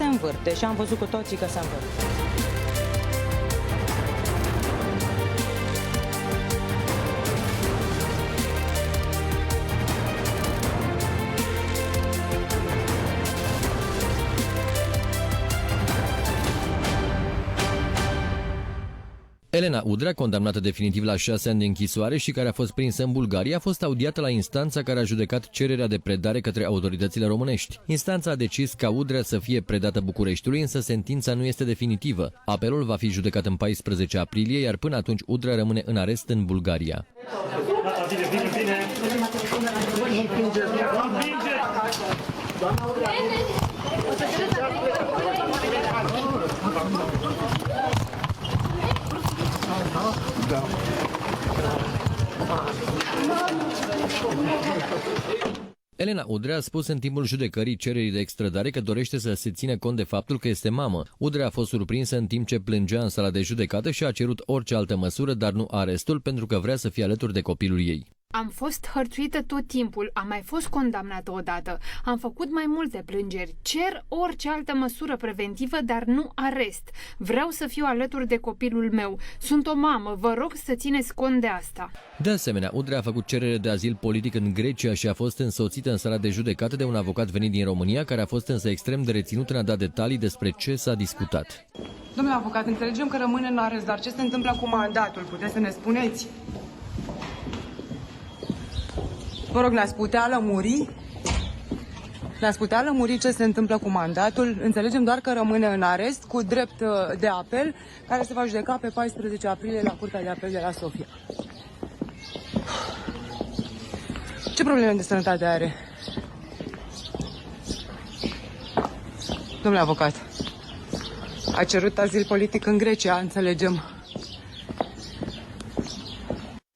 se învârte și am văzut cu toții că se învârte. Elena Udrea, condamnată definitiv la 6 ani de închisoare și care a fost prinsă în Bulgaria, a fost audiată la instanța care a judecat cererea de predare către autoritățile românești. Instanța a decis ca Udrea să fie predată Bucureștiului, însă sentința nu este definitivă. Apelul va fi judecat în 14 aprilie, iar până atunci Udrea rămâne în arest în Bulgaria. Elena Udrea a spus în timpul judecării cererii de extradare că dorește să se țină cont de faptul că este mamă. Udrea a fost surprinsă în timp ce plângea în sala de judecată și a cerut orice altă măsură, dar nu arestul, pentru că vrea să fie alături de copilul ei. Am fost hărțuită tot timpul, am mai fost condamnată odată, am făcut mai multe plângeri, cer orice altă măsură preventivă, dar nu arest. Vreau să fiu alături de copilul meu. Sunt o mamă, vă rog să țineți cont de asta. De asemenea, Udrea a făcut cerere de azil politic în Grecia și a fost însoțită în sala de judecată de un avocat venit din România, care a fost însă extrem de reținut în a da detalii despre ce s-a discutat. Domnule avocat, înțelegem că rămâne în arest, dar ce se întâmplă cu mandatul? Puteți să ne spuneți? Vă rog, ne-ați putea lămuri? Ne-ați putea lămuri ce se întâmplă cu mandatul? Înțelegem doar că rămâne în arest cu drept de apel, care se va judeca pe 14 aprilie la Curtea de Apel de la Sofia. Ce probleme de sănătate are? Domnule avocat, a cerut azil politic în Grecia, înțelegem.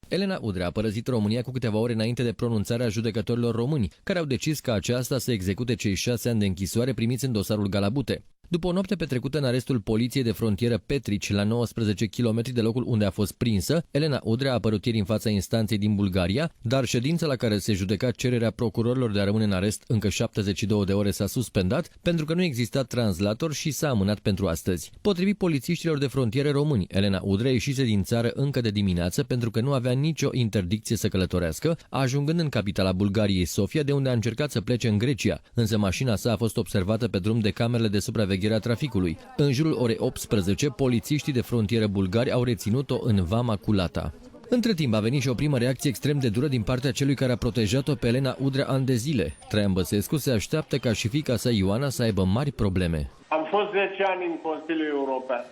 Elena Udrea a părăsit România cu câteva ore înainte de pronunțarea judecătorilor români, care au decis ca aceasta să execute cei 6 ani de închisoare primiți în dosarul Galabute. După o noapte petrecută în arestul poliției de frontieră Petrici, la 19 km de locul unde a fost prinsă, Elena Udrea a apărut ieri în fața instanței din Bulgaria, dar ședința la care se judeca cererea procurorilor de a rămâne în arest încă 72 de ore s-a suspendat pentru că nu exista translator și s-a amânat pentru astăzi. Potrivit polițiștilor de frontiere români, Elena Udrea ieșise din țară încă de dimineață pentru că nu avea nicio interdicție să călătorească, ajungând în capitala Bulgariei, Sofia, de unde a încercat să plece în Grecia, însă mașina sa a fost observată pe drum de camerele de supraveghere a traficului. În jurul orei 18, polițiștii de frontieră bulgari au reținut-o în vama cu Lata. Între timp a venit și o primă reacție extrem de dură din partea celui care a protejat-o pe Elena Udrea ani de zile. Traian Băsescu se așteaptă ca și fiica sa Ioana să aibă mari probleme. Am fost 10 ani în Consiliul European.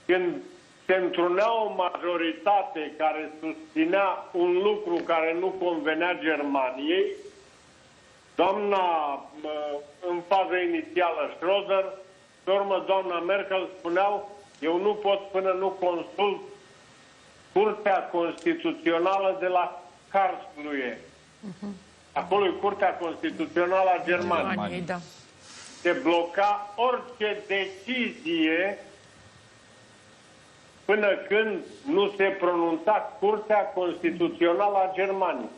Când se întrunea o majoritate care susținea un lucru care nu convenea Germaniei, doamna, în faza inițială, Schröder, pe urmă doamna Merkel spuneau: eu nu pot până nu consult Curtea Constituțională de la Karlsruhe. Acolo e Curtea Constituțională a Germaniei. Da. Se bloca orice decizie până când nu se pronunța Curtea Constituțională a Germaniei.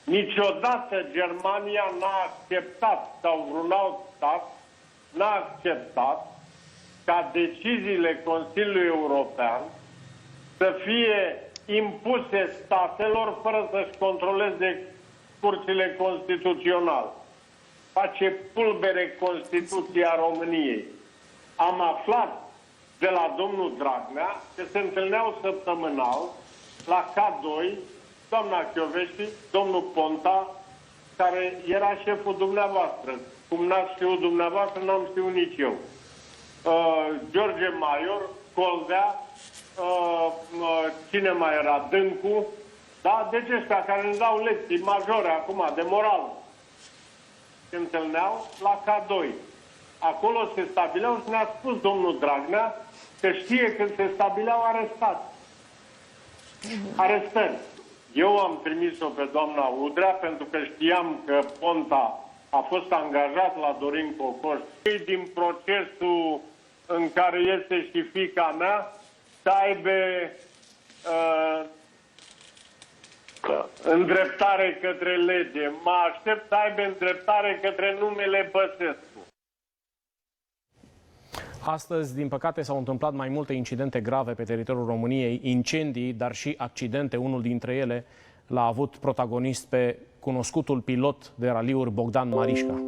Niciodată Germania n-a acceptat, sau vreun alt stat n-a acceptat ca deciziile Consiliului European să fie impuse statelor fără să-și controleze curțile constituționale. Face pulbere Constituția României. Am aflat de la domnul Dragnea că se întâlneau săptămânal la K2 doamna Chioveși, domnul Ponta, care era șeful dumneavoastră. Cum n-ați știut dumneavoastră, n-am știut nici eu. George Maior, Coldea, cine mai era? Dâncu, da? Deci ăștia care ne dau lecții majore acum, de moral. Se întâlneau la K2. Acolo se stabileau și ne-a spus domnul Dragnea că știe când se stabileau arestări. Eu am trimis-o pe doamna Udrea pentru că știam că Ponta a fost angajat la Dorin Cocoș. Din procesul în care este și fiica mea să aibă îndreptare către lege. Mă aștept să aibă îndreptare către numele Băsescu. Astăzi, din păcate, s-au întâmplat mai multe incidente grave pe teritoriul României, incendii, dar și accidente. Unul dintre ele l-a avut protagonist pe cunoscutul pilot de raliuri Bogdan Marișca.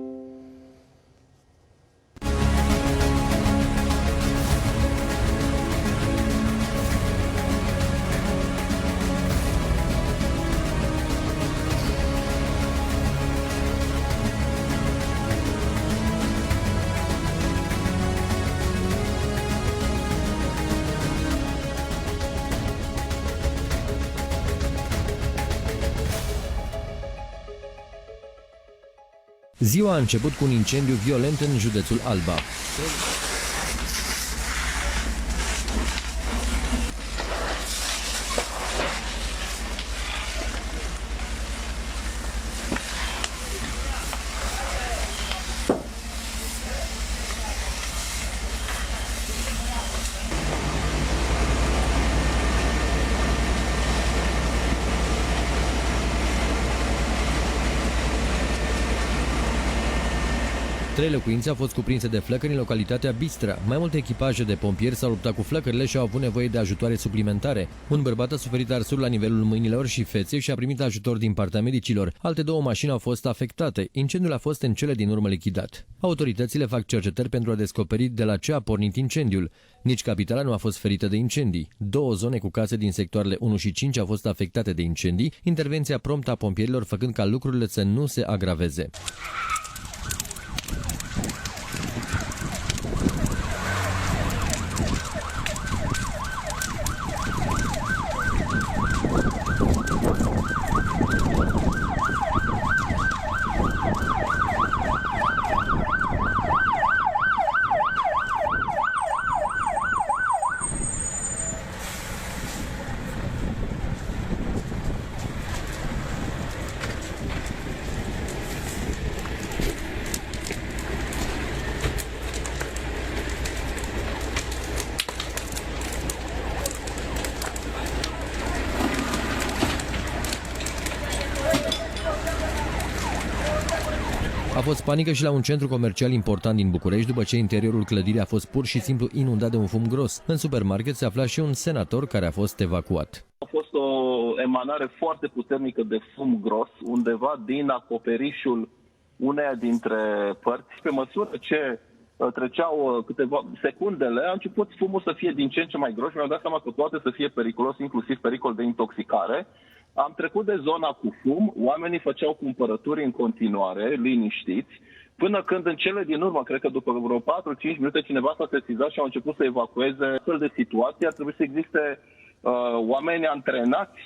Ziua a început cu un incendiu violent în județul Alba. Trei locuințe au fost cuprinse de flăcări în localitatea Bistra. Mai multe echipaje de pompieri s-au luptat cu flăcările și au avut nevoie de ajutoare suplimentare. Un bărbat a suferit arsuri la nivelul mâinilor și feței și a primit ajutor din partea medicilor. Alte două mașini au fost afectate. Incendiul a fost în cele din urmă lichidat. Autoritățile fac cercetări pentru a descoperi de la ce a pornit incendiul. Nici capitala nu a fost ferită de incendii. Două zone cu case din sectoarele 1 și 5 au fost afectate de incendii, intervenția promptă a pompierilor făcând ca lucrurile să nu se agraveze. A fost panică și la un centru comercial important din București după ce interiorul clădirii a fost pur și simplu inundat de un fum gros. În supermarket se afla și un senator care a fost evacuat. A fost o emanare foarte puternică de fum gros undeva din acoperișul uneia dintre părți. Pe măsură ce treceau câteva secundele, a început fumul să fie din ce în ce mai gros și mi-am dat seama că poate să fie periculos, inclusiv pericol de intoxicare. Am trecut de zona cu fum, oamenii făceau cumpărături în continuare, liniștiți, până când în cele din urmă, cred că după vreo 4-5 minute, cineva s-a sesizat și au început să evacueze astfel de situații. Ar trebui să existe oameni antrenați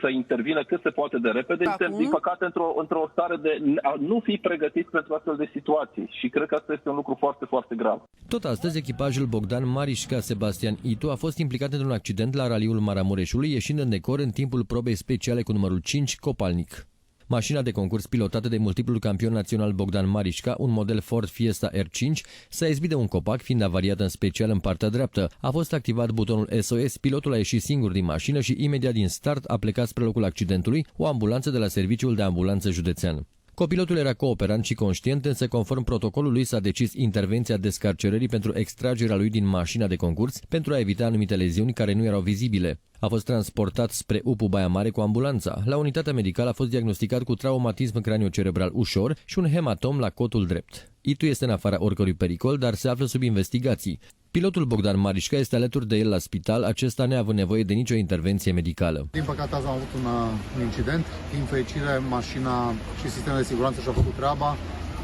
să intervină cât se poate de repede. Din păcate, într-o stare de a nu fi pregătiți pentru astfel de situații. Și cred că asta este un lucru foarte, foarte grav. Tot astăzi, echipajul Bogdan Marișca Sebastian Itu a fost implicat într-un accident la raliul Maramureșului, ieșind în decor în timpul probei speciale cu numărul 5, Copalnic. Mașina de concurs pilotată de multiplul campion național Bogdan Marișca, un model Ford Fiesta R5, s-a izbit de un copac, fiind avariată în special în partea dreaptă. A fost activat butonul SOS, pilotul a ieșit singur din mașină și imediat din start a plecat spre locul accidentului, o ambulanță de la Serviciul de Ambulanță Județean. Copilotul era cooperant și conștient, însă conform protocolului s-a decis intervenția descarcerării pentru extragerea lui din mașina de concurs pentru a evita anumite leziuni care nu erau vizibile. A fost transportat spre UPU Baia Mare cu ambulanța. La unitatea medicală a fost diagnosticat cu traumatism craniocerebral ușor și un hematom la cotul drept. Itu este în afara oricărui pericol, dar se află sub investigații. Pilotul Bogdan Marișca este alături de el la spital, acesta neavând nevoie de nicio intervenție medicală. Din păcate azi am avut un incident. Din fericire, mașina și sistemele de siguranță și-au făcut treaba.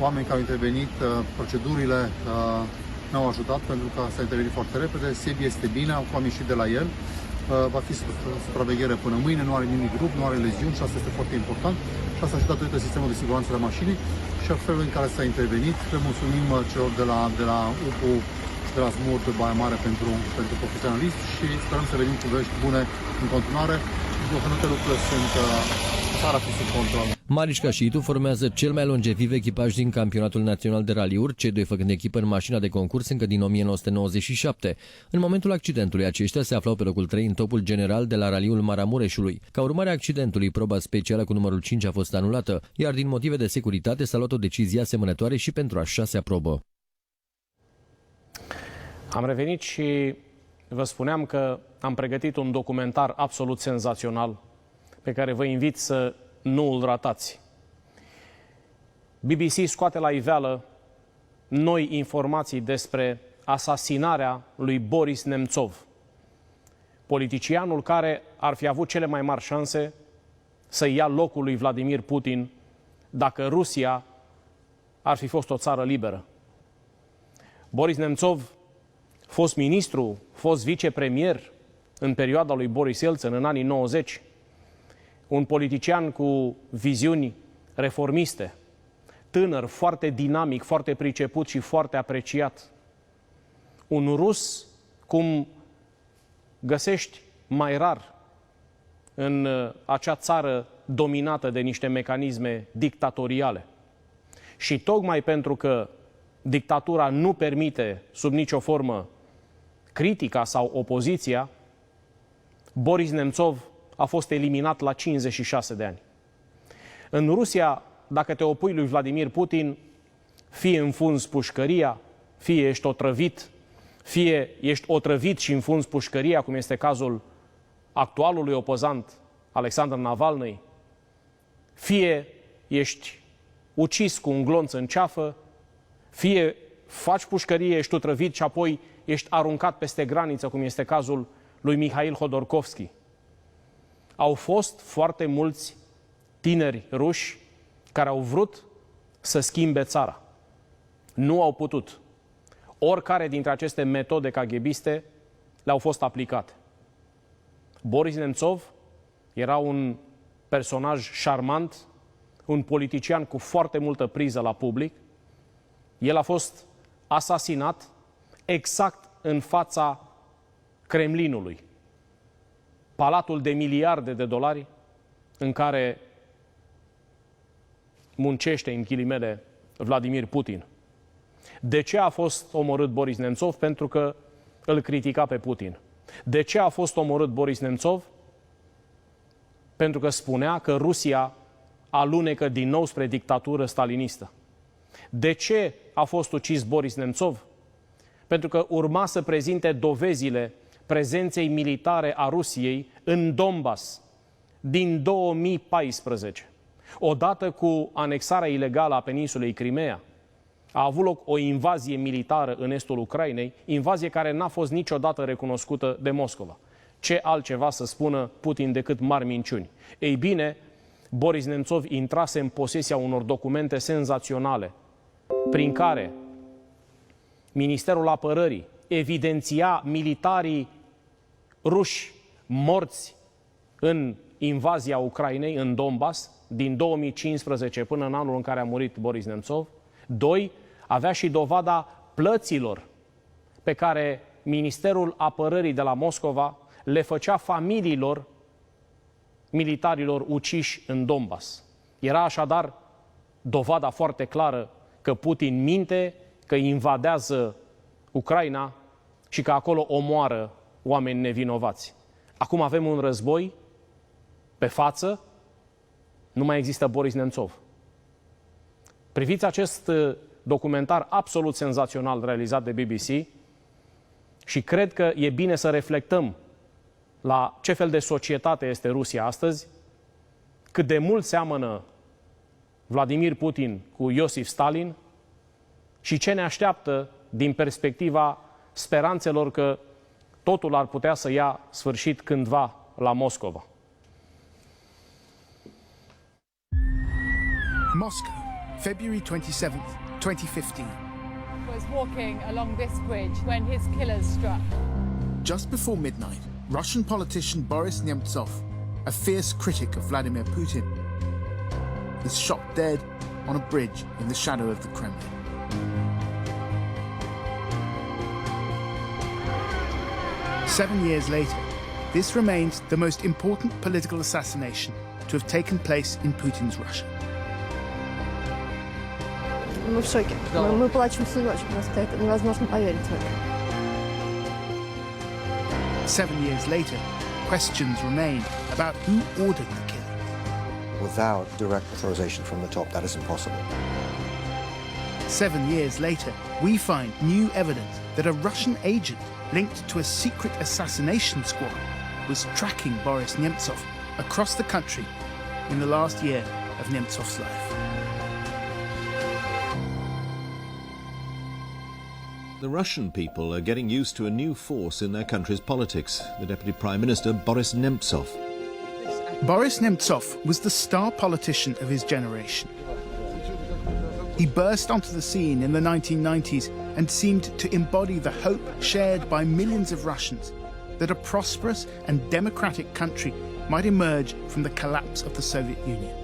Oamenii care au intervenit, procedurile ne-au ajutat pentru că s-a intervenit foarte repede. Sebi este bine, am ieșit de la el. Va fi supraveghere până mâine, nu are nimic grup, nu are leziuni și asta este foarte important. Și asta a ajutat datorită sistemul de siguranță la mașini și a felul în care s-a intervenit. Le mulțumim celor de la UPU, de la SMUR pe Baia Mare pentru profesionalism și sperăm să venim cu vești bune în continuare. Deocamdată lucrurile sunt țara fi sub control. Marișca și Itu formează cel mai longeviv echipaj din campionatul național de raliuri, cei doi făcând echipă în mașina de concurs încă din 1997. În momentul accidentului, aceștia se aflau pe locul 3 în topul general de la raliul Maramureșului. Ca urmare a accidentului, proba specială cu numărul 5 a fost anulată, iar din motive de securitate s-a luat o decizie asemănătoare și pentru a 6-a probă. Am revenit și vă spuneam că am pregătit un documentar absolut senzațional pe care vă invit să nu îl ratați. BBC scoate la iveală noi informații despre asasinarea lui Boris Nemțov, politicianul care ar fi avut cele mai mari șanse să ia locul lui Vladimir Putin dacă Rusia ar fi fost o țară liberă. Boris Nemțov, fost ministru, fost vicepremier în perioada lui Boris Yeltsin, în anii 90, un politician cu viziuni reformiste, tânăr, foarte dinamic, foarte priceput și foarte apreciat. Un rus cum găsești mai rar în acea țară dominată de niște mecanisme dictatoriale. Și tocmai pentru că dictatura nu permite sub nicio formă critica sau opoziția, Boris Nemțov a fost eliminat la 56 de ani. În Rusia, dacă te opui lui Vladimir Putin, fie înfunzi pușcăria, fie ești otrăvit, fie ești otrăvit și înfunzi pușcăria, cum este cazul actualului opozant Alexandru Navalny, fie ești ucis cu un glonț în ceafă, fie faci pușcărie, ești otrăvit și apoi ești aruncat peste graniță, cum este cazul lui Mihail Hodorkovski. Au fost foarte mulți tineri ruși care au vrut să schimbe țara. Nu au putut. Oricare dintre aceste metode KGBiste le-au fost aplicate. Boris Nemțov era un personaj șarmant, un politician cu foarte multă priză la public. El a fost asasinat exact în fața Kremlinului, palatul de miliarde de dolari în care muncește, în ghilimele, Vladimir Putin. De ce a fost omorât Boris Nemțov? Pentru că îl critica pe Putin. De ce a fost omorât Boris Nemțov? Pentru că spunea că Rusia alunecă din nou spre dictatură stalinistă. De ce a fost ucis Boris Nemțov? Pentru că urma să prezinte dovezile prezenței militare a Rusiei în Donbass din 2014. Odată cu anexarea ilegală a peninsulei Crimea, a avut loc o invazie militară în estul Ucrainei, invazie care n-a fost niciodată recunoscută de Moscova. Ce altceva să spună Putin decât mari minciuni? Ei bine, Boris Nemțov intrase în posesia unor documente senzaționale, prin care Ministerul Apărării evidenția militarii ruși morți în invazia Ucrainei, în Donbass, din 2015 până în anul în care a murit Boris Nemțov. 2. Avea și dovada plăților pe care Ministerul Apărării de la Moscova le făcea familiilor militarilor uciși în Donbass. Era așadar dovada foarte clară că Putin minte, că invadează Ucraina și că acolo omoară oameni nevinovați. Acum avem un război pe față, nu mai există Boris Nemțov. Priviți acest documentar absolut senzațional realizat de BBC și cred că e bine să reflectăm la ce fel de societate este Rusia astăzi, cât de mult seamănă Vladimir Putin cu Iosif Stalin și ce ne așteaptă din perspectiva speranțelor că totul ar putea să ia sfârșit cândva la Moscova. Moscow, February 27th, 2015. Was walking along this bridge when his killers struck. Just before midnight, Russian politician Boris Nemtsov, a fierce critic of Vladimir Putin, is shot dead on a bridge in the shadow of the Kremlin. "7 years later, this remains the most important political assassination to have taken place in Putin's Russia. Мы в шоке. Мы плачем всю ночь просто. Это невозможно поверить в это. 7 years later, questions remain about who ordered the killing. Without direct authorization from the top, that is impossible. 7 years later, we find new evidence that a Russian agent linked to a secret assassination squad was tracking Boris Nemtsov across the country in the last year of Nemtsov's life. The Russian people are getting used to a new force in their country's politics, the Deputy Prime Minister Boris Nemtsov. Boris Nemtsov was the star politician of his generation. He burst onto the scene in the 1990s and seemed to embody the hope shared by millions of Russians that a prosperous and democratic country might emerge from the collapse of the Soviet Union.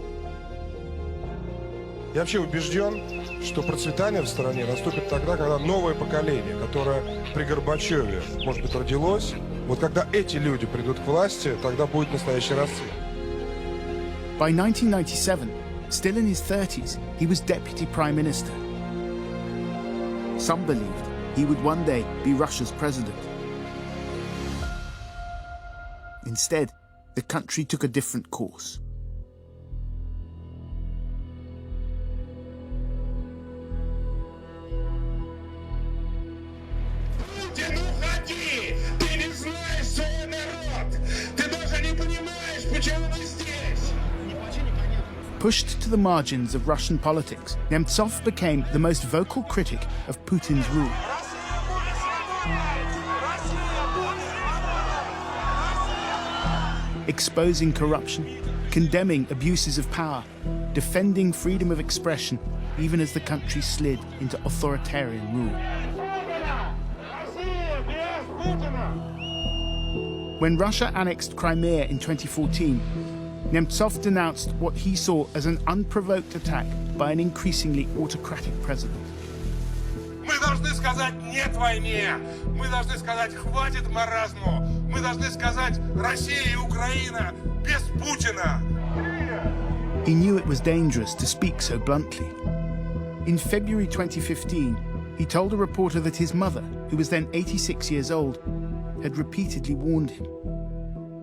Я вообще убежден, что процветание в стране наступит тогда, когда новое поколение, которое при Горбачеве, может быть, родилось, вот когда эти люди придут к власти, тогда будет настоящий расцвет. By 1997, still in his 30s, he was Deputy Prime Minister. Some believed he would one day be Russia's president. Instead, the country took a different course. Pushed to the margins of Russian politics, Nemtsov became the most vocal critic of Putin's rule. Exposing corruption, condemning abuses of power, defending freedom of expression, even as the country slid into authoritarian rule. When Russia annexed Crimea in 2014, Nemtsov denounced what he saw as an unprovoked attack by an increasingly autocratic president. Мы должны сказать «нет войне», мы должны сказать «хватит маразму», мы должны сказать «Россия и Украина без Путина». He knew it was dangerous to speak so bluntly. In February 2015, he told a reporter that his mother, who was then 86 years old, had repeatedly warned him,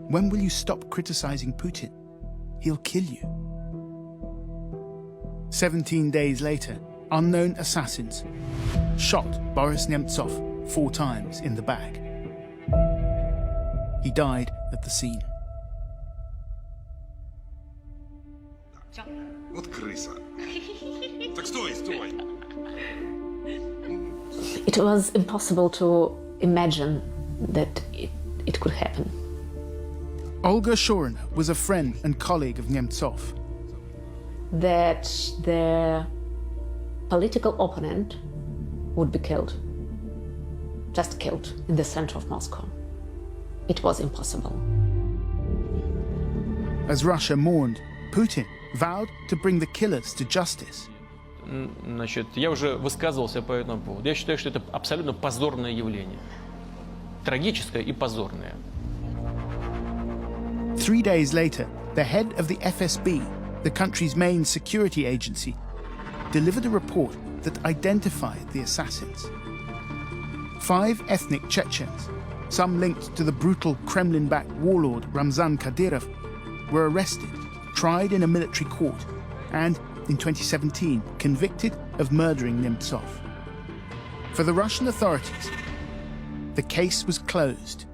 "When will you stop criticizing Putin? He'll kill you." 17 days later, unknown assassins shot Boris Nemtsov 4 times in the back. He died at the scene. Вот крыса. Так стой, стой. It was impossible to imagine that it could happen. Olga Shorina was a friend and colleague of Nemtsov. That their political opponent would be killed, just killed in the center of Moscow. It was impossible. As Russia mourned, Putin vowed to bring the killers to justice. Значит, я уже высказывался по этому поводу. Я считаю, что это абсолютно позорное явление. Трагическое и позорное. 3 days later, the head of the FSB, the country's main security agency, delivered a report that identified the assassins. 5 ethnic Chechens, some linked to the brutal Kremlin-backed warlord Ramzan Kadyrov, were arrested, tried in a military court, and, in 2017, convicted of murdering Nemtsov. For the Russian authorities, the case was closed.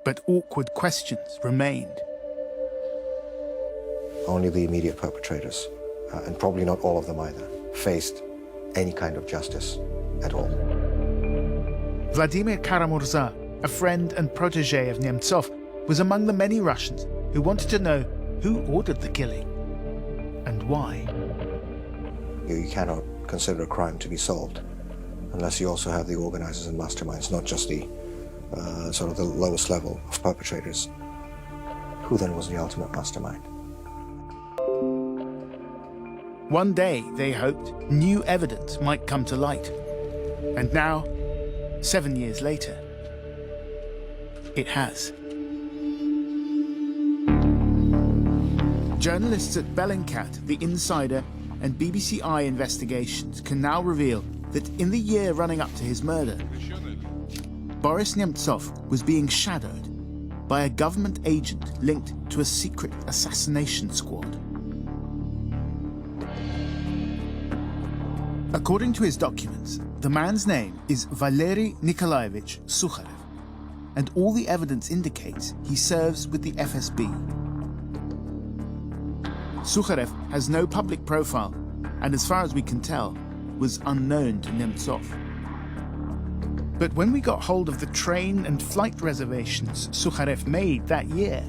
But awkward questions remained. Only the immediate perpetrators, and probably not all of them either, faced any kind of justice at all. Vladimir Kara-Murza, a friend and protege of Nemtsov, was among the many Russians who wanted to know who ordered the killing and why. You cannot consider a crime to be solved unless you also have the organizers and masterminds, not just the sort of the lowest level of perpetrators. Who then was the ultimate mastermind? One day, they hoped, new evidence might come to light. And now, 7 years later, it has. Journalists at Bellingcat, The Insider, and BBC Eye investigations can now reveal that in the year running up to his murder, Boris Nemtsov was being shadowed by a government agent linked to a secret assassination squad. According to his documents, the man's name is Valery Nikolaevich Sukharev, and all the evidence indicates he serves with the FSB. Sukharev has no public profile, and as far as we can tell, was unknown to Nemtsov. But when we got hold of the train and flight reservations Sukharev made that year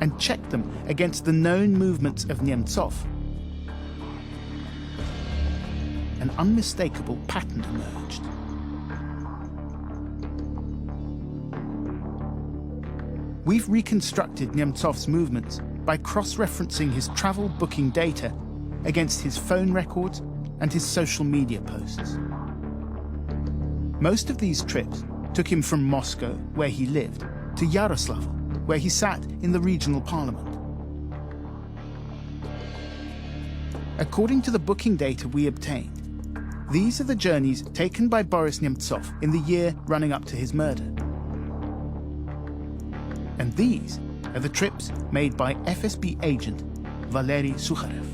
and checked them against the known movements of Nemtsov, an unmistakable pattern emerged. We've reconstructed Nemtsov's movements by cross-referencing his travel booking data against his phone records and his social media posts. Most of these trips took him from Moscow, where he lived, to Yaroslavl, where he sat in the regional parliament. According to the booking data we obtained, these are the journeys taken by Boris Nemtsov in the year running up to his murder. And these are the trips made by FSB agent Valery Sukharev.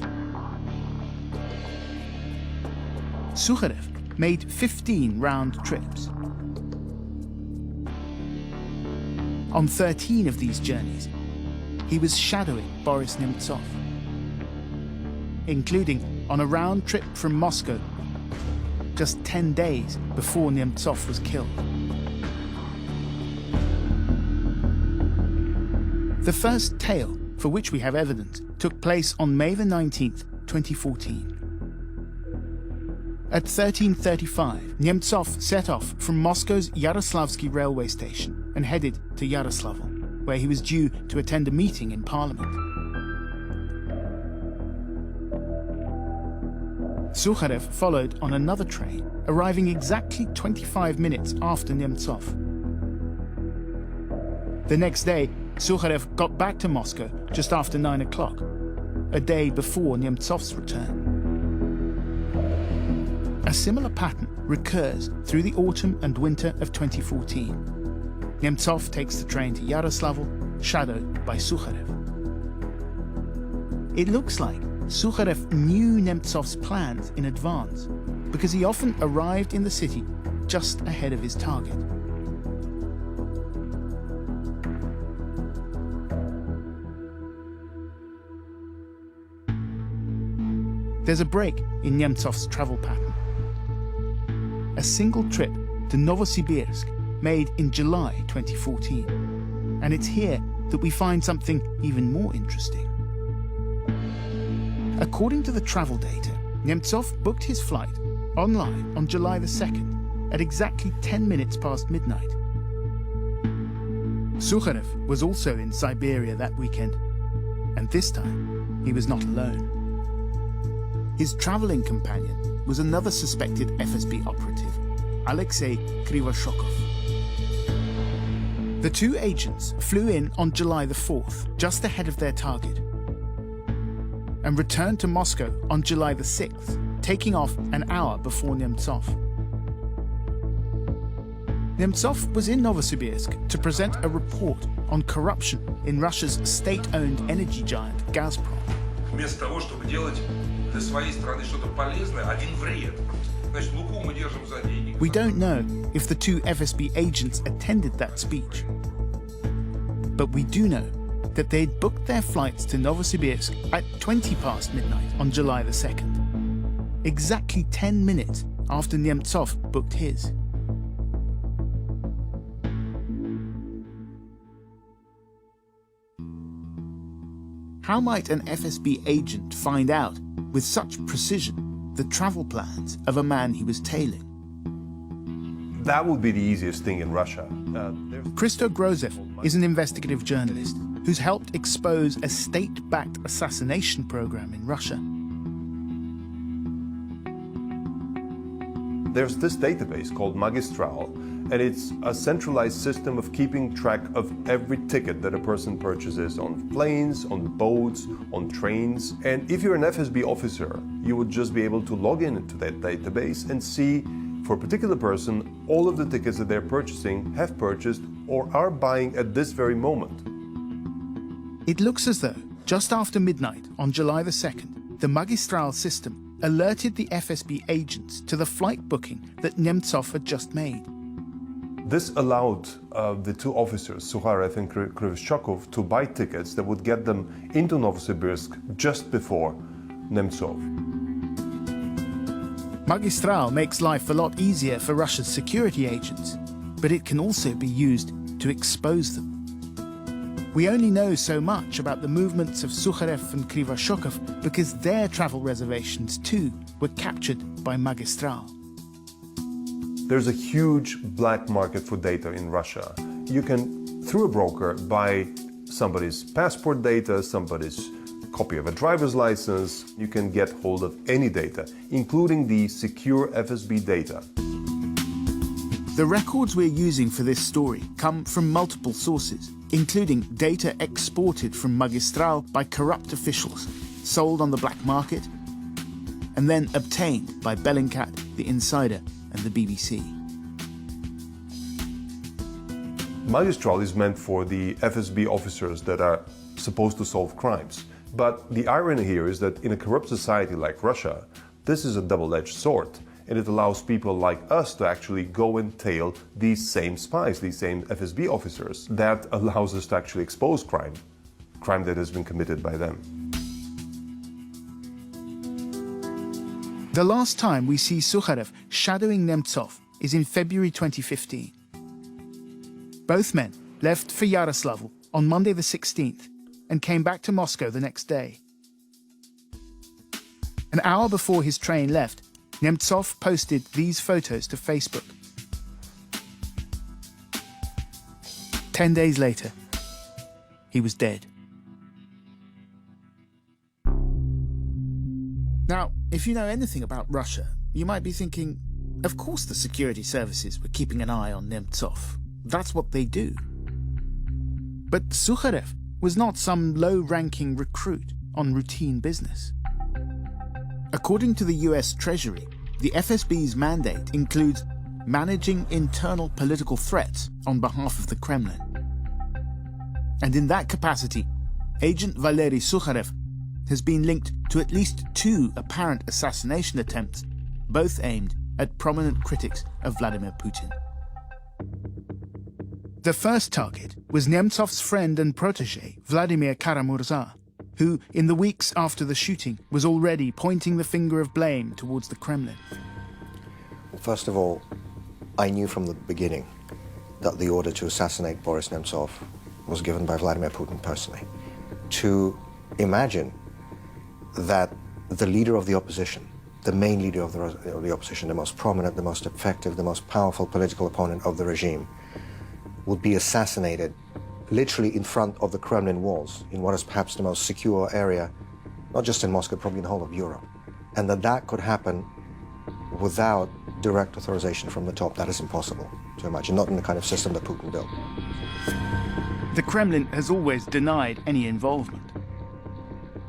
Sukharev made 15 round trips. On 13 of these journeys, he was shadowing Boris Nemtsov, including on a round trip from Moscow just 10 days before Nemtsov was killed. The first tale, for which we have evidence, took place on May the 19th, 2014. At 13:35, Nemtsov set off from Moscow's Yaroslavsky railway station and headed to Yaroslavl, where he was due to attend a meeting in parliament. Sukharev followed on another train, arriving exactly 25 minutes after Nemtsov. The next day, Sukharev got back to Moscow just after 9 o'clock, a day before Nemtsov's return. A similar pattern recurs through the autumn and winter of 2014. Nemtsov takes the train to Yaroslavl, shadowed by Sukharev. It looks like Sukharev knew Nemtsov's plans in advance, because he often arrived in the city just ahead of his target. There's a break in Nemtsov's travel pattern. A single trip to Novosibirsk made in July 2014. And it's here that we find something even more interesting. According to the travel data, Nemtsov booked his flight online on July the 2nd at exactly 10 minutes past midnight. Sukharev was also in Siberia that weekend, and this time he was not alone. His traveling companion was another suspected FSB operative, Alexei Krivoshokhov. The two agents flew in on July the 4th, just ahead of their target, and returned to Moscow on July the 6th, taking off an hour before Nemtsov. Nemtsov was in Novosibirsk to present a report on corruption in Russia's state-owned energy giant Gazprom. Вместо того, чтобы делать для своей страны что-то полезное, один вред. Значит, Луку мы держим за деньги. We don't know if the two FSB agents attended that speech, but we do know that they'd booked their flights to Novosibirsk at 20 past midnight on July the 2nd, exactly 10 minutes after Nemtsov booked his. How might an FSB agent find out with such precision the travel plans of a man he was tailing? That would be the easiest thing in Russia. Christo Grozev is an investigative journalist who's helped expose a state-backed assassination program in Russia. there's this database called Magistral, and it's a centralized system of keeping track of every ticket that a person purchases on planes, on boats, on trains. And if you're an FSB officer, you would just be able to log into that database and see, for a particular person, all of the tickets that they're purchasing, have purchased, or are buying at this very moment. It looks as though, just after midnight on July the 2nd, the Magistral system alerted the FSB agents to the flight booking that Nemtsov had just made. This allowed the two officers, Sukharev and Krivishchakov, to buy tickets that would get them into Novosibirsk just before Nemtsov. Magistral makes life a lot easier for Russia's security agents, but it can also be used to expose them. We only know so much about the movements of Sukharev and Krivishchakov because their travel reservations too were captured by Magistral. There's a huge black market for data in Russia. You can, through a broker, buy somebody's passport data, somebody's copy of a driver's license. You can get hold of any data, including the secure FSB data. The records we're using for this story come from multiple sources, including data exported from Magistral by corrupt officials, sold on the black market, and then obtained by Bellingcat, The Insider, and the BBC. Magistral is meant for the FSB officers that are supposed to solve crimes. But the irony here is that in a corrupt society like Russia, this is a double-edged sword, and it allows people like us to actually go and tail these same spies, these same FSB officers. That allows us to actually expose crime that has been committed by them. The last time we see Sukharev shadowing Nemtsov is in February 2015. Both men left for Yaroslavl on Monday the 16th and came back to Moscow the next day. An hour before his train left, Nemtsov posted these photos to Facebook. 10 days later, he was dead. Now, if you know anything about Russia, you might be thinking, of course the security services were keeping an eye on Nemtsov. That's what they do. But Sukharev was not some low-ranking recruit on routine business. According to the US Treasury, the FSB's mandate includes managing internal political threats on behalf of the Kremlin. And in that capacity, Agent Valery Sukharev has been linked to at least 2 apparent assassination attempts, both aimed at prominent critics of Vladimir Putin. The first target was Nemtsov's friend and protege, Vladimir Kara-Murza, who, in the weeks after the shooting, was already pointing the finger of blame towards the Kremlin. First of all, I knew from the beginning that the order to assassinate Boris Nemtsov was given by Vladimir Putin personally. To imagine that the leader of the opposition, the main leader of the opposition, the most prominent, the most effective, the most powerful political opponent of the regime, would be assassinated literally in front of the Kremlin walls, in what is perhaps the most secure area, not just in Moscow, probably in the whole of Europe. And that could happen without direct authorization from the top. That is impossible to imagine, not in the kind of system that Putin built. The Kremlin has always denied any involvement.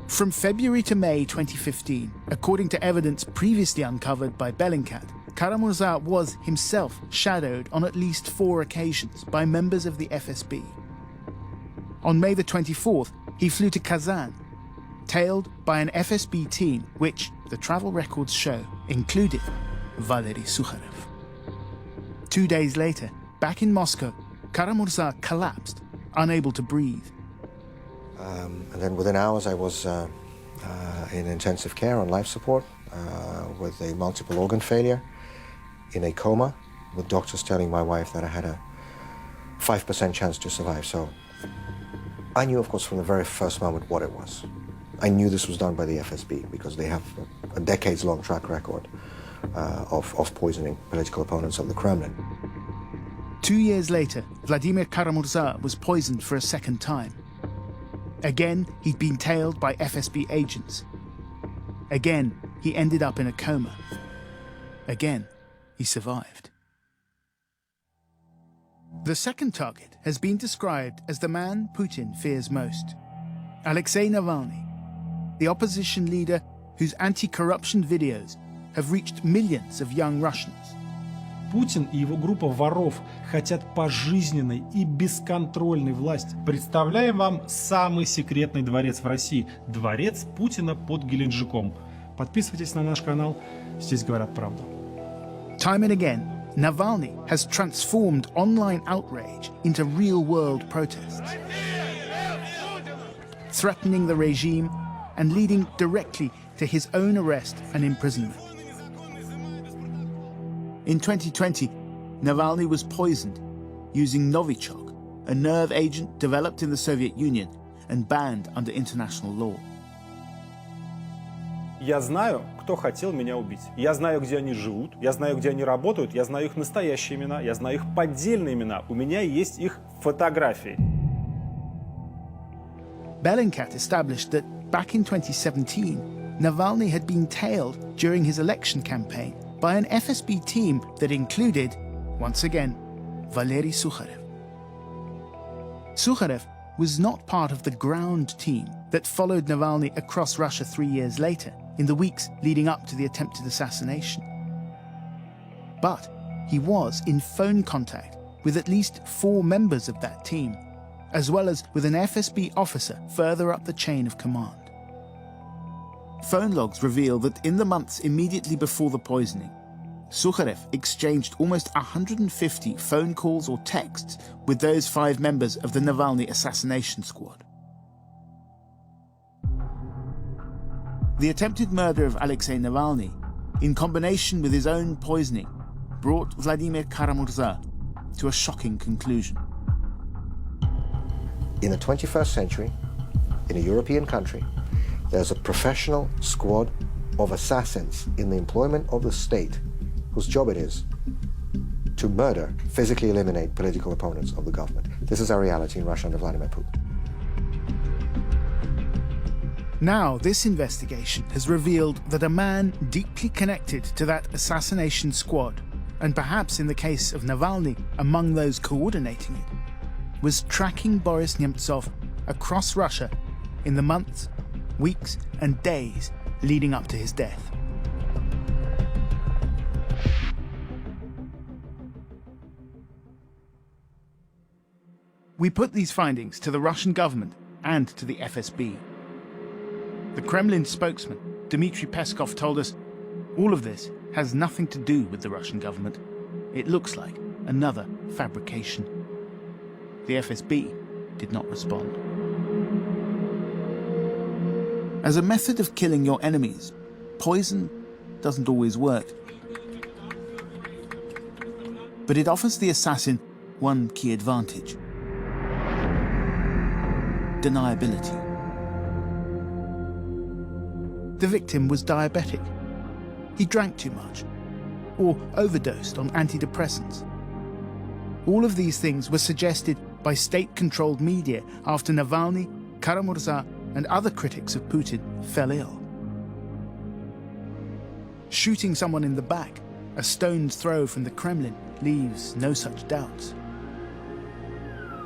From February to May 2015, according to evidence previously uncovered by Bellingcat, Kara-Murza was himself shadowed on at least 4 occasions by members of the FSB. On May the 24th, he flew to Kazan, tailed by an FSB team which, the travel records show, included Valery Sukharev. 2 days later, back in Moscow, Kara-Murza collapsed, unable to breathe. And then within hours I was in intensive care on life support with a multiple organ failure, in a coma, with doctors telling my wife that I had a 5% chance to survive. So I knew, of course, from the very first moment what it was. I knew this was done by the FSB because they have a decades-long track record of poisoning political opponents of the Kremlin. 2 years later, Vladimir Kara-Murza was poisoned for a second time. Again, he'd been tailed by FSB agents. Again, he ended up in a coma. Again, he survived. The second target has been described as the man Putin fears most, Alexei Navalny, the opposition leader whose anti-corruption videos have reached millions of young Russians. Путин и его группа воров хотят пожизненной и бесконтрольной власти. Представляем вам самый секретный дворец в России. Дворец Путина под Геленджиком. Подписывайтесь на наш канал, здесь говорят правду. Time and again, Navalny has transformed online outrage into real-world protests, threatening the regime and leading directly to his own arrest and imprisonment. In 2020, Navalny was poisoned using Novichok, a nerve agent developed in the Soviet Union and banned under international law. Я знаю, кто хотел меня убить. Я знаю, где они живут, я знаю, где они работают, я знаю их настоящие имена, я знаю их поддельные имена. У меня есть их фотографии. Bellingcat established that back in 2017, Navalny had been tailed during his election campaign by an FSB team that included, once again, Valery Sukharev. Sukharev was not part of the ground team that followed Navalny across Russia 3 years later, in the weeks leading up to the attempted assassination. But he was in phone contact with at least 4 members of that team, as well as with an FSB officer further up the chain of command. Phone logs reveal that in the months immediately before the poisoning, Sukharev exchanged almost 150 phone calls or texts with those 5 members of the Navalny assassination squad. The attempted murder of Alexei Navalny, in combination with his own poisoning, brought Vladimir Kara-Murza to a shocking conclusion. In the 21st century, in a European country, there's a professional squad of assassins in the employment of the state whose job it is to murder, physically eliminate political opponents of the government. This is our reality in Russia under Vladimir Putin. Now, this investigation has revealed that a man deeply connected to that assassination squad, and perhaps in the case of Navalny, among those coordinating it, was tracking Boris Nemtsov across Russia in the months, weeks, and days leading up to his death. We put these findings to the Russian government and to the FSB. The Kremlin spokesman, Dmitry Peskov, told us all of this has nothing to do with the Russian government. It looks like another fabrication. The FSB did not respond. As a method of killing your enemies, poison doesn't always work. But it offers the assassin one key advantage: deniability. The victim was diabetic. He drank too much, or overdosed on antidepressants. All of these things were suggested by state-controlled media after Navalny, Kara-Murza, and other critics of Putin fell ill. Shooting someone in the back, a stone's throw from the Kremlin, leaves no such doubts.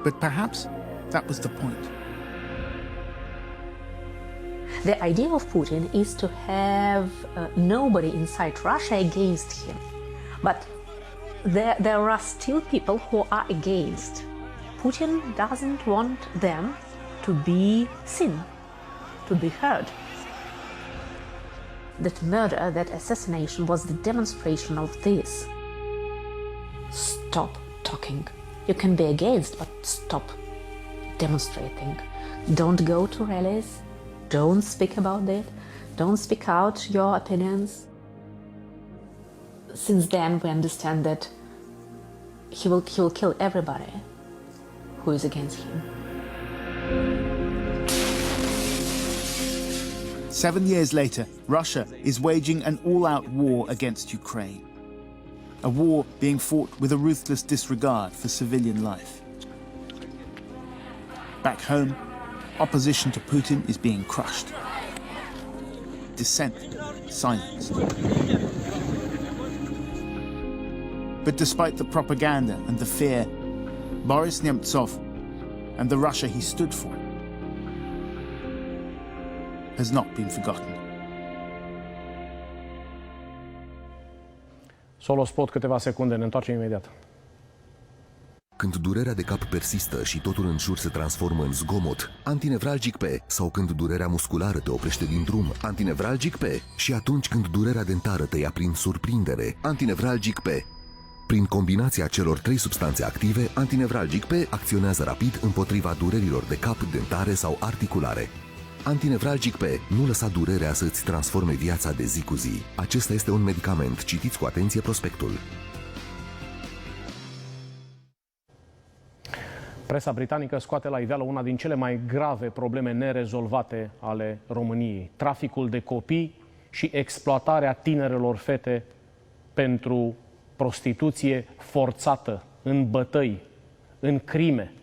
But perhaps that was the point. The idea of Putin is to have nobody inside Russia against him. But there are still people who are against. Putin doesn't want them to be seen, to be heard. That murder, that assassination was the demonstration of this. Stop talking. You can be against, but stop demonstrating. Don't go to rallies. Don't speak about it. Don't speak out your opinions. Since then, we understand that he will kill everybody who is against him. 7 years later, Russia is waging an all-out war against Ukraine. A war being fought with a ruthless disregard for civilian life. Back home, opposition to Putin is being crushed. Dissent silenced. But despite the propaganda and the fear, Boris Nemtsov and the Russia he stood for has not been forgotten. Solo spot câteva secunde, ne întoarcem imediat. Când durerea de cap persistă și totul în jur se transformă în zgomot, antinevralgic P, sau când durerea musculară te oprește din drum, antinevralgic P, și atunci când durerea dentară te ia prin surprindere, antinevralgic P. Prin combinația celor 3 substanțe active, antinevralgic P acționează rapid împotriva durerilor de cap, dentare sau articulare. Antinevralgic P nu lăsa durerea să îți transforme viața de zi cu zi. Acesta este un medicament. Citiți cu atenție prospectul. Presa britanică scoate la iveală una din cele mai grave probleme nerezolvate ale României. Traficul de copii și exploatarea tinerelor fete pentru prostituție forțată, în bătăi, în crime.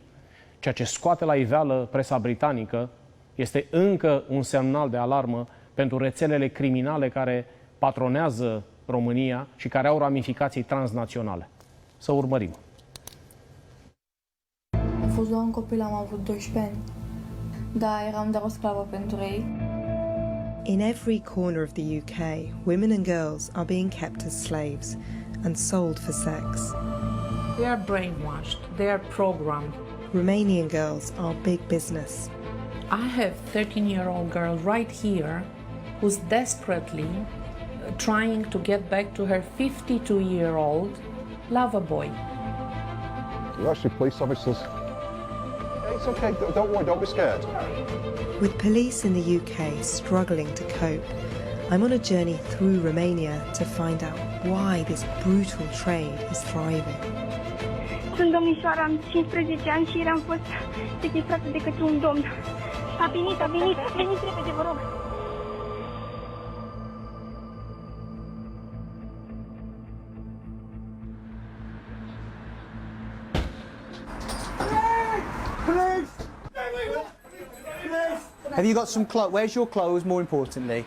Ceea ce scoate la iveală presa britanică este încă un semnal de alarmă pentru rețelele criminale care patronează România și care au ramificații transnaționale. Să urmărim. Am fost doar un copil, am avut 12 ani. Da, eram doar o sclavă pentru ei. In every corner of the UK, women and girls are being kept as slaves and sold for sex. They are brainwashed, they are programmed. Romanian girls are big business. I have a 13-year-old girl right here who's desperately trying to get back to her 52-year-old lover boy. You're actually police officers. It's okay, don't worry, don't be scared. With police in the UK struggling to cope, I'm on a journey through Romania to find out why this brutal trade is thriving. Sunt domnișoara, am 15 ani și am fost sechestrată de către un domn. A venit, veniți repede, vă rog. Have you got some clothes? Where's your clothes, more importantly?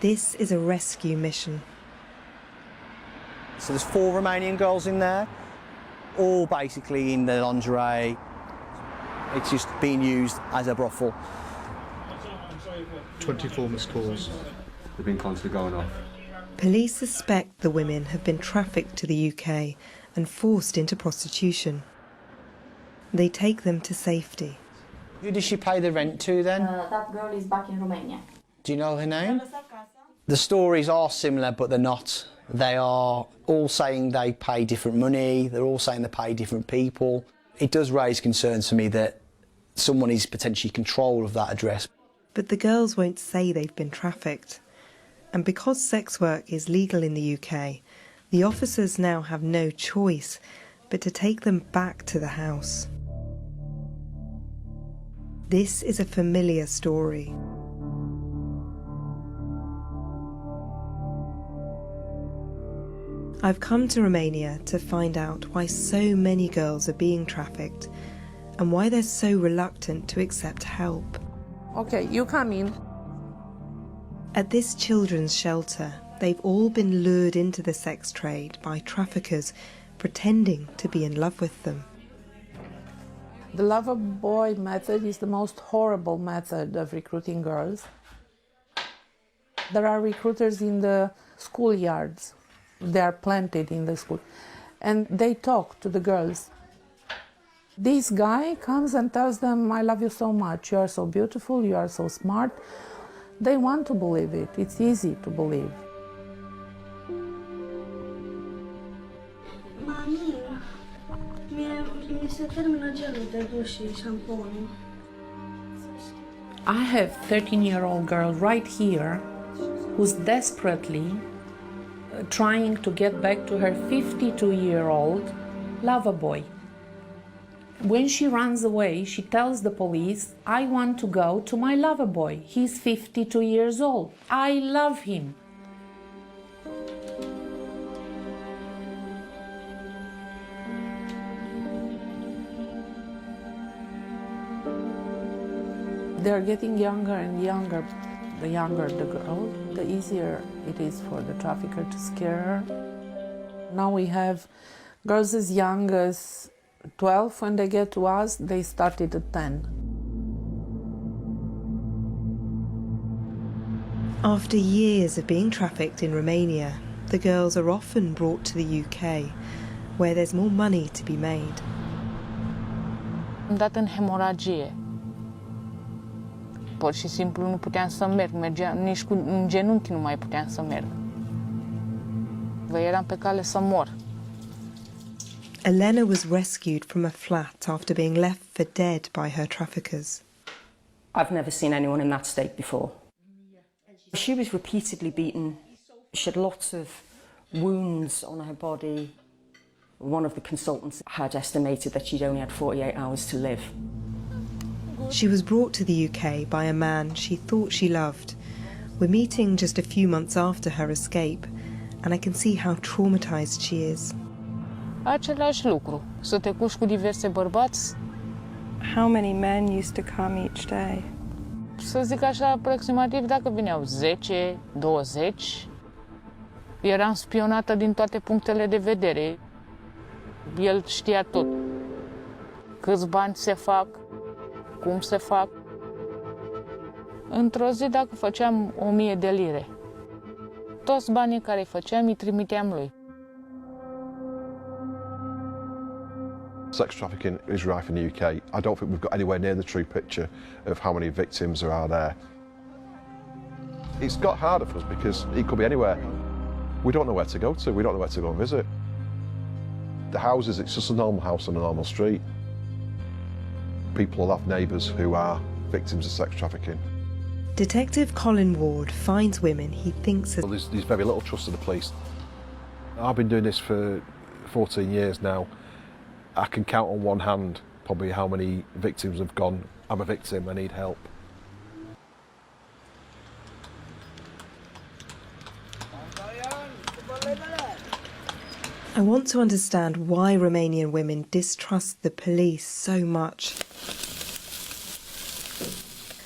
This is a rescue mission. So there's 4 Romanian girls in there, all basically in their lingerie. It's just being used as a brothel. 24 missed calls. They've been constantly going off. Police suspect the women have been trafficked to the UK and forced into prostitution. They take them to safety. Who does she pay the rent to then? That girl is back in Romania. Do you know her name? The stories are similar, but they're not. They are all saying they pay different money. They're all saying they pay different people. It does raise concerns for me that someone is potentially in control of that address. But the girls won't say they've been trafficked. And because sex work is legal in the UK, the officers now have no choice but to take them back to the house. This is a familiar story. I've come to Romania to find out why so many girls are being trafficked and why they're so reluctant to accept help. Okay, you come in. At this children's shelter, they've all been lured into the sex trade by traffickers pretending to be in love with them. The lover boy method is the most horrible method of recruiting girls. There are recruiters in the schoolyards. They are planted in the school. And they talk to the girls. This guy comes and tells them, I love you so much. You are so beautiful. You are so smart. They want to believe it. It's easy to believe. Mami, mi se termină gelul de duș și șamponul. I have a 13-year-old girl right here who's desperately trying to get back to her 52-year-old lover boy. When she runs away, she tells the police, I want to go to my lover boy. He's 52 years old. I love him. They're getting younger and younger. The younger the girl, the easier it is for the trafficker to scare her. Now we have girls as young as 12. When they get to us, they started at 10. After years of being trafficked in Romania, the girls are often brought to the UK, where there's more money to be made. Am dat în hemoragie. Pur și simplu nu puteam să merg, nici în genunchi nu mai puteam să merg. Eram pe cale să mor. Elena was rescued from a flat after being left for dead by her traffickers. I've never seen anyone in that state before. She was repeatedly beaten. She had lots of wounds on her body. One of the consultants had estimated that she'd only had 48 hours to live. She was brought to the UK by a man she thought she loved. We're meeting just a few months after her escape, and I can see how traumatized she is. Același lucru, să te culci cu diverse bărbați. How many men used to come each day? Să zic așa, aproximativ, dacă vineau 10, 20, eram spionată din toate punctele de vedere. El știa tot. Câți bani se fac, cum se fac. Într-o zi, dacă făceam 1000 de lire, toți banii care îi făceam, îi trimiteam lui. Sex trafficking is rife in the UK. I don't think we've got anywhere near the true picture of how many victims there are there. It's got harder for us because it could be anywhere. We don't know where to go to. We don't know where to go and visit. The houses, it's just a normal house on a normal street. People will have neighbours who are victims of sex trafficking. Detective Colin Ward finds women he thinks Well, there's very little trust in the police. I've been doing this for 14 years now. I can count on one hand probably how many victims have gone, I'm a victim, I need help. I want to understand why Romanian women distrust the police so much.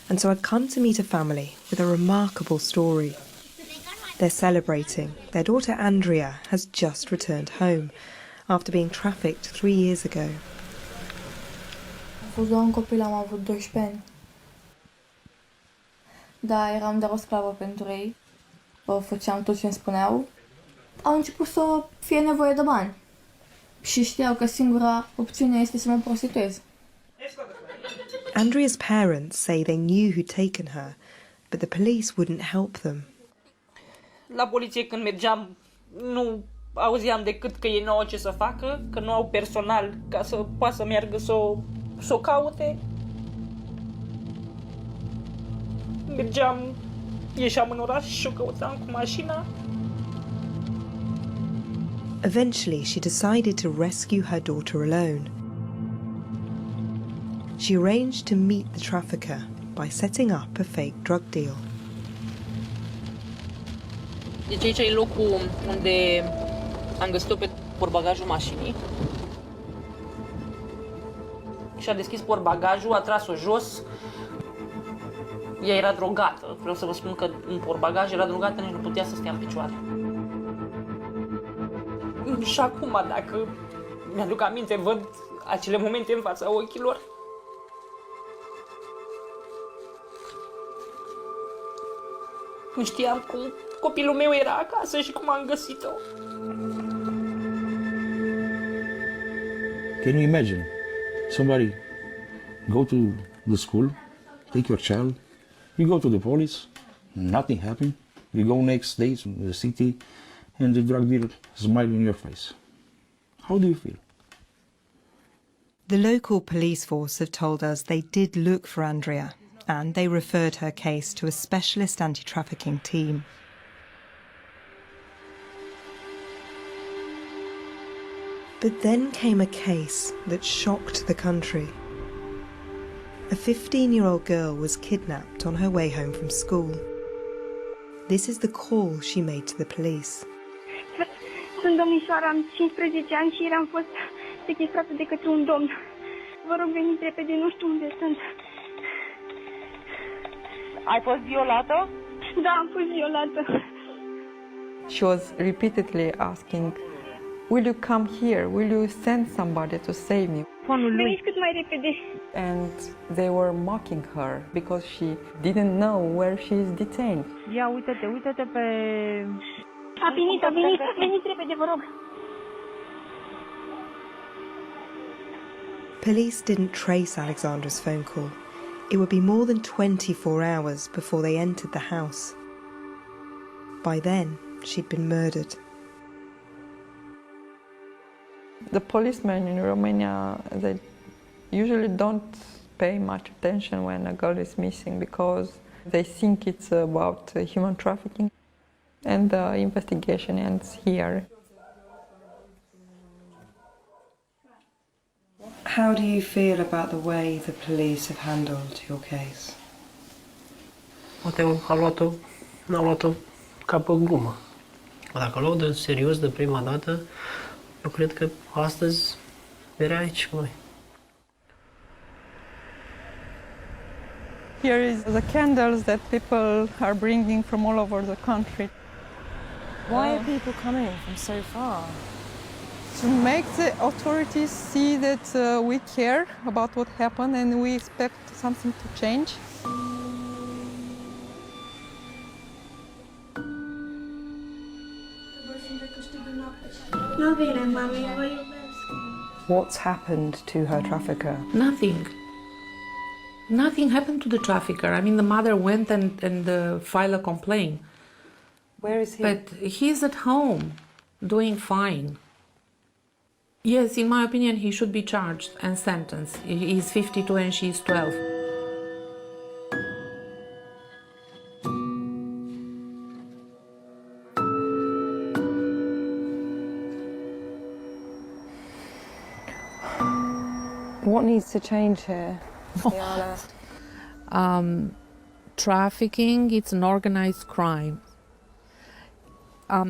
And so I've come to meet a family with a remarkable story. They're celebrating. Their daughter Andrea has just returned home after being trafficked 3 years ago. Am fost doar un copil, am avut 12 ani. Da, eram doar o sclavă pentru ei. Făceam tot ce îmi spuneau. Au început să fie nevoie de bani. Și știau că singura opțiune este să mă prostituez. Andrea's parents say they knew who'd taken her, but the police wouldn't help them. La poliție când mergeam, nu auzeam decât că ei nu au ce să facă, că nu au personal ca să poată să meargă să o caute. Mergeam, ieșeam în oraș și o căutam cu mașina. Eventually, she decided to rescue her daughter alone. She arranged to meet the trafficker by setting up a fake drug deal. Deci aici e locul unde am găsit-o pe portbagajul mașinii. Și a deschis portbagajul, a tras-o jos. Ea era drogată. Vreau să vă spun că în portbagaj era drogată, nici nu putea să stea în picioare. Și acum, dacă mi-aduc aminte, văd acele momente în fața ochilor. Nu știam cum copilul meu era acasă și cum am găsit-o. Can you imagine somebody go to the school, take your child, you go to the police, nothing happened, you go next day to the city and the drug dealer smile in your face. How do you feel? The local police force have told us they did look for Andrea, and they referred her case to a specialist anti-trafficking team. But then came a case that shocked the country. A 15-year-old girl was kidnapped on her way home from school. This is the call she made to the police. Sunt domnișoara, am 15 ani și ieri am fost sechestrată de către un domn. Vă rog, veniți repede, nu știu unde sunt. Ai fost violată? Da, am fost violată. She was repeatedly asking Will you come here? Will you send somebody to save me? Veniți cât mai repede. And they were mocking her because she didn't know where she is detained. Ia, uită-te pe... A venit, veniți repede, vă rog. Police didn't trace Alexandra's phone call. It would be more than 24 hours before they entered the house. By then, she'd been murdered. The policemen in Romania, they usually don't pay much attention when a girl is missing because they think it's about human trafficking, and the investigation ends here. How do you feel about the way the police have handled your case? Poate n-au luat-o ca pe glumă. Dacă luau de serios de prima dată, eu cred că astăzi era aici cu noi. Here is the candles that people are bringing from all over the country. Why are people coming from so far? To make the authorities see that we care about what happened and we expect something to change. What's happened to her trafficker? Nothing. Nothing happened to the trafficker. I mean, the mother went and filed a complaint. Where is he? But he's at home, doing fine. Yes, in my opinion, he should be charged and sentenced. He's 52 and she's 12. What needs to change here? Trafficking, it's an organized crime.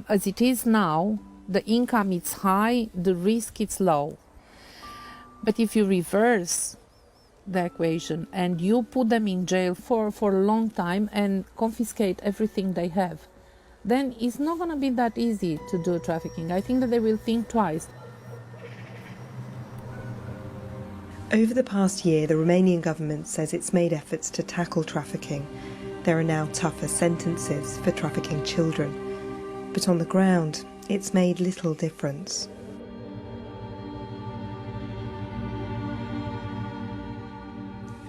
As it is now, the income is high, the risk is low. But if you reverse the equation and you put them in jail for a long time and confiscate everything they have, then it's not going to be that easy to do trafficking. I think that they will think twice. Over the past year, the Romanian government says it's made efforts to tackle trafficking. There are now tougher sentences for trafficking children. But on the ground, it's made little difference.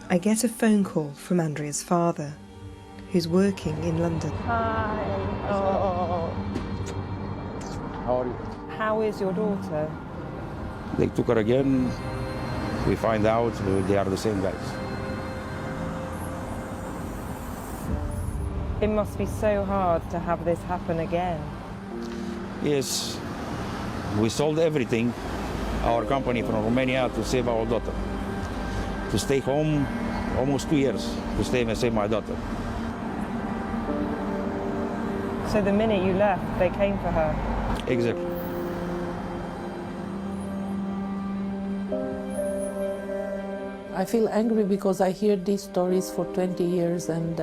I get a phone call from Andrea's father, who's working in London. Hi. Oh. How are you? How is your daughter? They took her again. We find out they are the same guys. It must be so hard to have this happen again. Yes, we sold everything, our company from Romania, to save our daughter. To stay home almost 2 years, to stay and save my daughter. So the minute you left, they came for her? Exactly. I feel angry because I hear these stories for 20 years and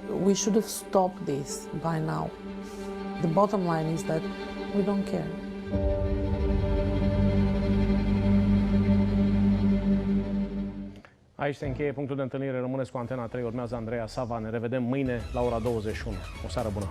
we should have stopped this by now. The bottom line is that we don't care. Aici se încheie punctul de întâlnire. Rămâneți cu Antena 3, urmează Andreea Sava. Ne revedem mâine la ora 21. O seară bună!